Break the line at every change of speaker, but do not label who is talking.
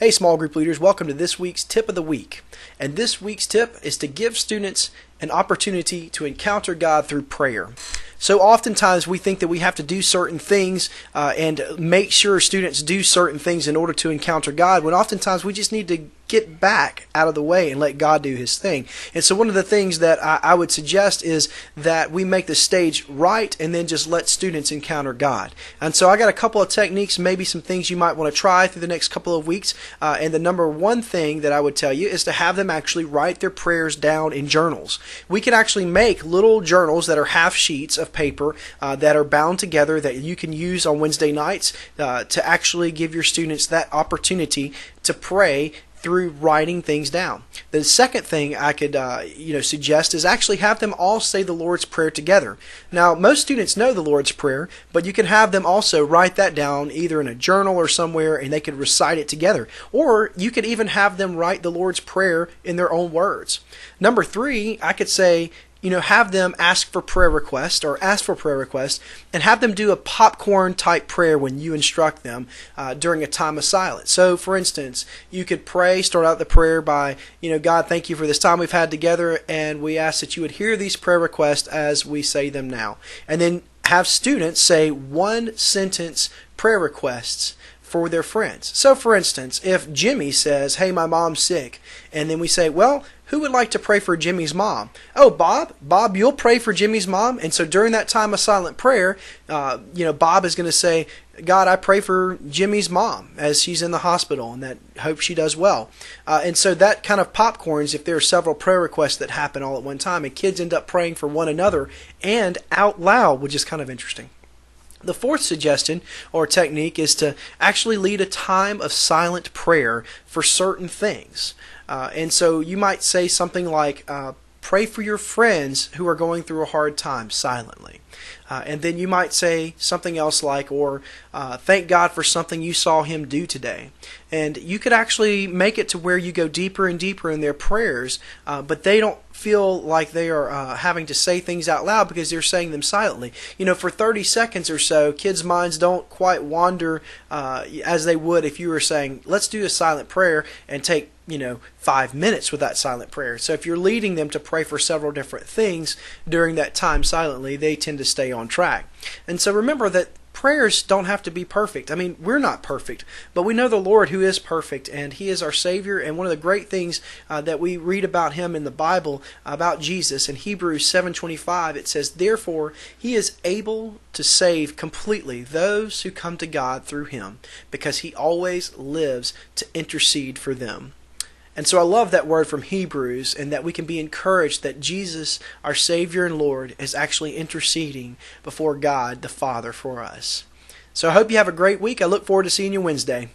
Hey small group leaders, welcome to this week's tip of the week. And this week's tip is to give students an opportunity to encounter God through prayer. So oftentimes we think that we have to do certain things and make sure students do certain things in order to encounter God, when oftentimes we just need to get back out of the way and let God do His thing. And so one of the things that I would suggest is that we make the stage right and then just let students encounter God. And so I got a couple of techniques, maybe some things you might want to try through the next couple of weeks. And the number one thing that I would tell you is to have them actually write their prayers down in journals. We can actually make little journals that are half sheets of paper that are bound together that you can use on Wednesday nights to actually give your students that opportunity to pray through writing things down. The second thing I could suggest is actually have them all say the Lord's Prayer together. Now, most students know the Lord's Prayer, but you can have them also write that down either in a journal or somewhere, and they could recite it together. Or you could even have them write the Lord's Prayer in their own words. Number three, I could say, have them ask for prayer requests and have them do a popcorn type prayer when you instruct them during a time of silence. So for instance, you could start out the prayer by, God, thank you for this time we've had together, and we ask that you would hear these prayer requests as we say them now. And then have students say one sentence prayer requests for their friends. So for instance, if Jimmy says, hey, my mom's sick, and then we say, well, who would like to pray for Jimmy's mom? Oh, Bob. Bob, you'll pray for Jimmy's mom. And so during that time of silent prayer, Bob is going to say, God, I pray for Jimmy's mom as she's in the hospital, and that hope she does well. And so that kind of popcorns if there are several prayer requests that happen all at one time, and kids end up praying for one another and out loud, which is kind of interesting. The fourth suggestion or technique is to actually lead a time of silent prayer for certain things. And so you might say something like, pray for your friends who are going through a hard time silently. And then you might say something else like, or thank God for something you saw Him do today. And you could actually make it to where you go deeper and deeper in their prayers, but they don't feel like they are having to say things out loud because they're saying them silently. For 30 seconds or so, kids' minds don't quite wander as they would if you were saying, let's do a silent prayer and take 5 minutes with that silent prayer. So if you're leading them to pray for several different things during that time silently, they tend to stay on track. And so remember that prayers don't have to be perfect. I mean, we're not perfect, but we know the Lord who is perfect, and He is our Savior. And one of the great things that we read about Him in the Bible, about Jesus, in Hebrews 7:25, it says, therefore, He is able to save completely those who come to God through Him, because He always lives to intercede for them. And so I love that word from Hebrews, and that we can be encouraged that Jesus, our Savior and Lord, is actually interceding before God the Father for us. So I hope you have a great week. I look forward to seeing you Wednesday.